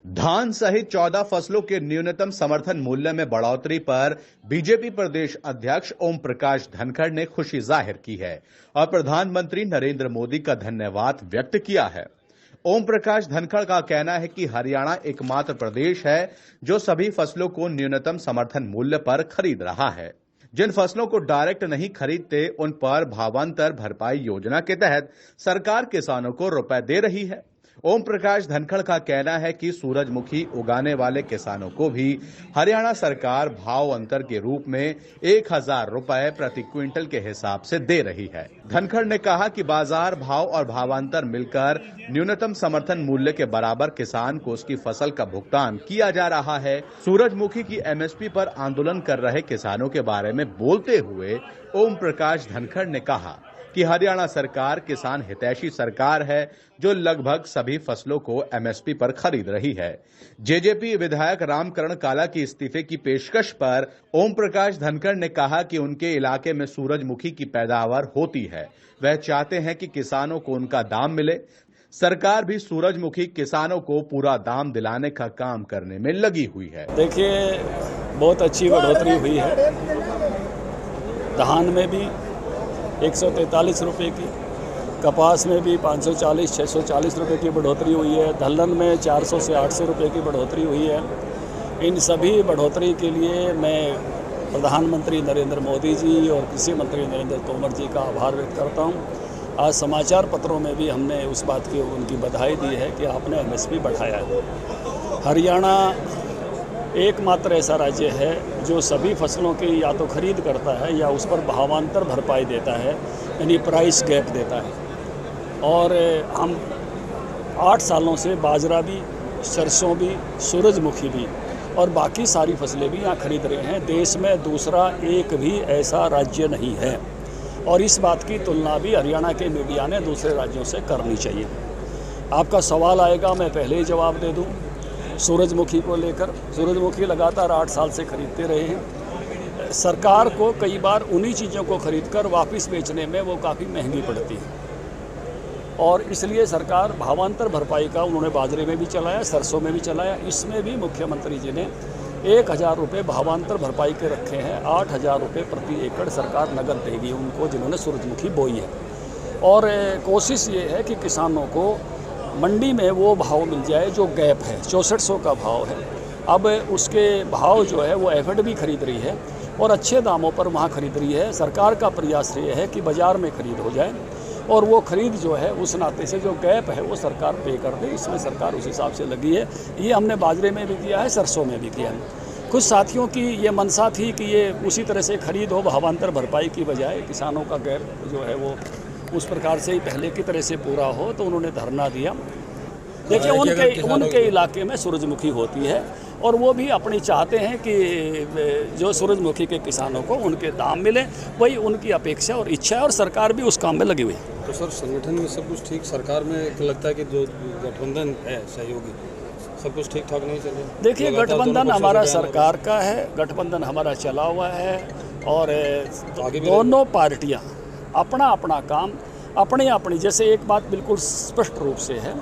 धान सहित 14 फसलों के न्यूनतम समर्थन मूल्य में बढ़ोतरी पर बीजेपी प्रदेश अध्यक्ष ओम प्रकाश धनखड़ ने खुशी जाहिर की है और प्रधानमंत्री नरेंद्र मोदी का धन्यवाद व्यक्त किया है। ओम प्रकाश धनखड़ का कहना है कि हरियाणा एकमात्र प्रदेश है जो सभी फसलों को न्यूनतम समर्थन मूल्य पर खरीद रहा है। जिन फसलों को डायरेक्ट नहीं खरीदते उन पर भावांतर भरपाई योजना के तहत सरकार किसानों को रुपए दे रही है। ओम प्रकाश धनखड़ का कहना है कि सूरजमुखी उगाने वाले किसानों को भी हरियाणा सरकार भाव अंतर के रूप में 1000 रुपए प्रति क्विंटल के हिसाब से दे रही है। धनखड़ ने कहा कि बाजार भाव और भावांतर मिलकर न्यूनतम समर्थन मूल्य के बराबर किसान को उसकी फसल का भुगतान किया जा रहा है। सूरजमुखी की एमएसपी पर आंदोलन कर रहे किसानों के बारे में बोलते हुए ओम प्रकाश धनखड़ ने कहा कि हरियाणा सरकार किसान हितैषी सरकार है जो लगभग सभी फसलों को एमएसपी पर खरीद रही है। जेजेपी विधायक रामकरण काला की इस्तीफे की पेशकश पर ओम प्रकाश धनखड़ ने कहा कि उनके इलाके में सूरजमुखी की पैदावार होती है। वह चाहते हैं कि किसानों को उनका दाम मिले। सरकार भी सूरजमुखी किसानों को पूरा दाम दिलाने का काम करने में लगी हुई है। देखिए, बहुत अच्छी बढ़ोतरी हुई है। धान में भी 143 रुपये की, कपास में भी 540-640 रुपये की बढ़ोतरी हुई है, दलहन में 400 से 800 रुपये की बढ़ोतरी हुई है। इन सभी बढ़ोतरी के लिए मैं प्रधानमंत्री नरेंद्र मोदी जी और कृषि मंत्री नरेंद्र तोमर जी का आभार व्यक्त करता हूं। आज समाचार पत्रों में भी हमने उस बात की उनकी बधाई दी है कि आपने एमएसपी बढ़ाया है। हरियाणा एकमात्र ऐसा राज्य है जो सभी फसलों की या तो खरीद करता है या उस पर भावांतर भरपाई देता है, यानी प्राइस गैप देता है। और हम 8 सालों से बाजरा भी, सरसों भी, सूरजमुखी भी और बाकी सारी फसलें भी यहाँ खरीद रहे हैं। देश में दूसरा एक भी ऐसा राज्य नहीं है और इस बात की तुलना भी हरियाणा के मीडिया ने दूसरे राज्यों से करनी चाहिए। आपका सवाल आएगा, मैं पहले ही जवाब दे दूँ। सूरजमुखी को लेकर, सूरजमुखी लगातार 8 साल से खरीदते रहे हैं। सरकार को कई बार उन्हीं चीज़ों को खरीदकर वापस बेचने में वो काफ़ी महंगी पड़ती है और इसलिए सरकार भावांतर भरपाई का उन्होंने बाजरे में भी चलाया, सरसों में भी चलाया। इसमें भी मुख्यमंत्री जी ने 1000 रुपये भावांतर भरपाई के रखे हैं। 8000 रुपये प्रति एकड़ सरकार नगद देगी उनको जिन्होंने सूरजमुखी बोई है। और कोशिश ये है कि किसानों को मंडी में वो भाव मिल जाए जो गैप है, 6400 का भाव है। अब उसके भाव जो है वो एफएड भी खरीद रही है और अच्छे दामों पर वहाँ खरीद रही है। सरकार का प्रयास ये है कि बाज़ार में खरीद हो जाए और वो खरीद जो है उस नाते से जो गैप है वो सरकार पे कर दे। इसमें सरकार उस हिसाब से लगी है। ये हमने बाजरे में भी किया है, सरसों में भी किया है। कुछ साथियों की ये मनसा थी कि ये उसी तरह से खरीद हो भावांतर भरपाई की बजाय किसानों का गैप जो है वो उस प्रकार से ही पहले की तरह से पूरा हो, तो उन्होंने धरना दिया। देखिए, उनके इलाके में सूरजमुखी होती है और वो भी अपनी चाहते हैं कि जो सूरजमुखी के किसानों को उनके दाम मिले, वही उनकी अपेक्षा और इच्छा है और सरकार भी उस काम में लगी हुई है। तो सर, संगठन में सब कुछ ठीक, सरकार में लगता है कि जो गठबंधन है सहयोगी, सब कुछ ठीक ठाक नहीं चल रहा? देखिए, गठबंधन हमारा सरकार का है, गठबंधन हमारा चला हुआ है और दोनों पार्टियाँ अपना अपना काम अपनी, जैसे एक बात बिल्कुल स्पष्ट रूप से है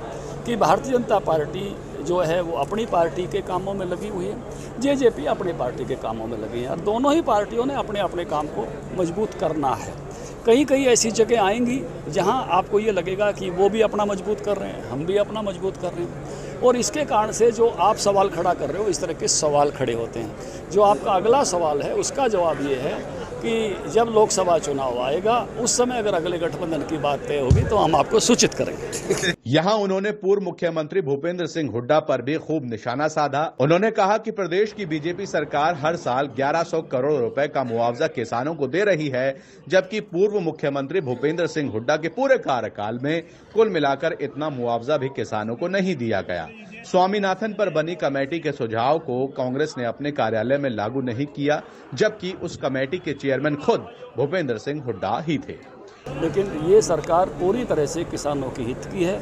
कि भारतीय जनता पार्टी जो है वो अपनी पार्टी के कामों में लगी हुई है, जेजेपी अपनी पार्टी के कामों में लगी है और दोनों ही पार्टियों ने अपने अपने काम को मजबूत करना है। कई ऐसी जगह आएंगी जहां आपको ये लगेगा कि वो भी अपना मजबूत कर रहे हैं, हम भी अपना मजबूत कर रहे हैं और इसके कारण से जो आप सवाल खड़ा कर रहे हो, इस तरह के सवाल खड़े होते हैं। जो आपका अगला सवाल है उसका जवाब ये है कि जब लोकसभा चुनाव आएगा उस समय अगर अगले गठबंधन की बात तय होगी तो हम आपको सूचित करेंगे। यहाँ उन्होंने पूर्व मुख्यमंत्री भूपेंद्र सिंह हुड्डा पर भी खूब निशाना साधा। उन्होंने कहा कि प्रदेश की बीजेपी सरकार हर साल 1100 करोड़ रुपए का मुआवजा किसानों को दे रही है, जबकि पूर्व मुख्यमंत्री भूपेंद्र सिंह हुड्डा के पूरे कार्यकाल में कुल मिलाकर इतना मुआवजा भी किसानों को नहीं दिया गया। स्वामीनाथन पर बनी कमेटी के सुझाव को कांग्रेस ने अपने कार्यालय में लागू नहीं किया, जबकि उस कमेटी के चेयरमैन खुद भूपेंद्र सिंह हुड्डा ही थे। लेकिन ये सरकार पूरी तरह से किसानों के हित की है।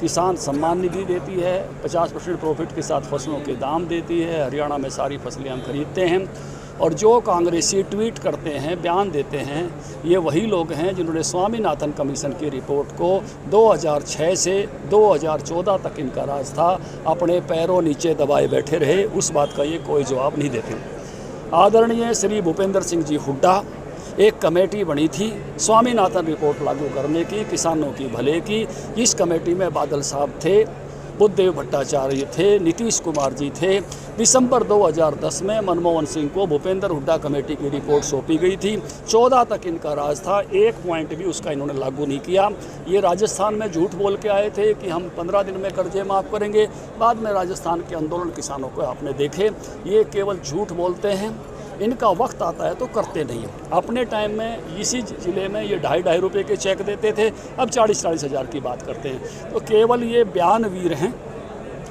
किसान सम्मान निधि देती है, 50% प्रॉफिट के साथ फसलों के दाम देती है। हरियाणा में सारी फसलें हम खरीदते हैं और जो कांग्रेसी ट्वीट करते हैं, बयान देते हैं, ये वही लोग हैं जिन्होंने स्वामीनाथन कमीशन की रिपोर्ट को 2006 से 2014 तक इनका राज था, अपने पैरों नीचे दबाए बैठे रहे। उस बात का ये कोई जवाब नहीं देते। आदरणीय श्री भूपेंद्र सिंह जी हुड्डा, एक कमेटी बनी थी स्वामीनाथन रिपोर्ट लागू करने की, किसानों की भले की। इस कमेटी में बादल साहब थे, बुद्धदेव भट्टाचार्य थे, नीतीश कुमार जी थे। दिसंबर 2010 में मनमोहन सिंह को भूपेंद्र हुड्डा कमेटी की रिपोर्ट सौंपी गई थी। 14 तक इनका राज था, एक पॉइंट भी उसका इन्होंने लागू नहीं किया। ये राजस्थान में झूठ बोल के आए थे कि हम 15 दिन में कर्जे माफ़ करेंगे। बाद में राजस्थान के आंदोलन किसानों को आपने देखे, ये केवल झूठ बोलते हैं। इनका वक्त आता है तो करते नहीं हैं। अपने टाइम में इसी ज़िले में ये 2.5 रुपये के चेक देते थे, अब 40-40 हज़ार की बात करते हैं। तो केवल ये बयानवीर हैं,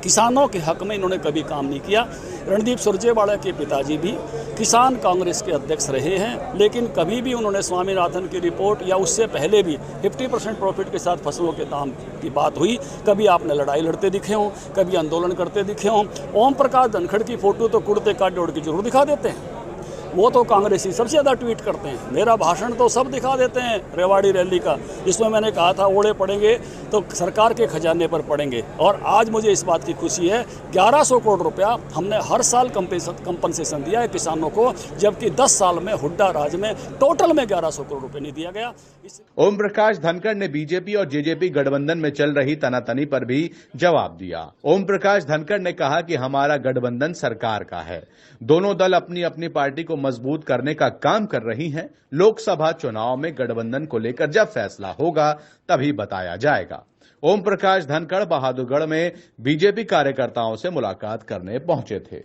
किसानों के हक में इन्होंने कभी काम नहीं किया। रणदीप सुरजेवाला के पिताजी भी किसान कांग्रेस के अध्यक्ष रहे हैं, लेकिन कभी भी उन्होंने स्वामीनाथन की रिपोर्ट या उससे पहले भी 50% प्रॉफिट के साथ फसलों के दाम की बात हुई, कभी आपने लड़ाई लड़ते दिखे हों, कभी आंदोलन करते दिखे हों। ओम प्रकाश धनखड़ की फ़ोटो तो कुर्ते काट जोड़ के जरूर दिखा देते हैं, वो तो कांग्रेसी सबसे ज़्यादा ट्वीट करते हैं। मेरा भाषण तो सब दिखा देते हैं, रेवाड़ी रैली का, जिसमें मैंने कहा था ओड़े पड़ेंगे तो सरकार के खजाने पर पड़ेंगे। और आज मुझे इस बात की खुशी है, 1100 करोड़ रुपया हमने हर साल कंपनसेशन दिया है किसानों को, जबकि 10 साल में हुड्डा राज में टोटल में 1100 करोड़ रुपये नहीं दिया गया। ओम प्रकाश धनखड़ ने बीजेपी और जेजेपी गठबंधन में चल रही तनातनी पर भी जवाब दिया। ओम प्रकाश धनखड़ ने कहा कि हमारा गठबंधन सरकार का है, दोनों दल अपनी अपनी पार्टी को मजबूत करने का काम कर रही हैं। लोकसभा चुनाव में गठबंधन को लेकर जब फैसला होगा तभी बताया जाएगा। ओम प्रकाश धनखड़ बहादुरगढ़ में बीजेपी कार्यकर्ताओं से मुलाकात करने पहुंचे थे।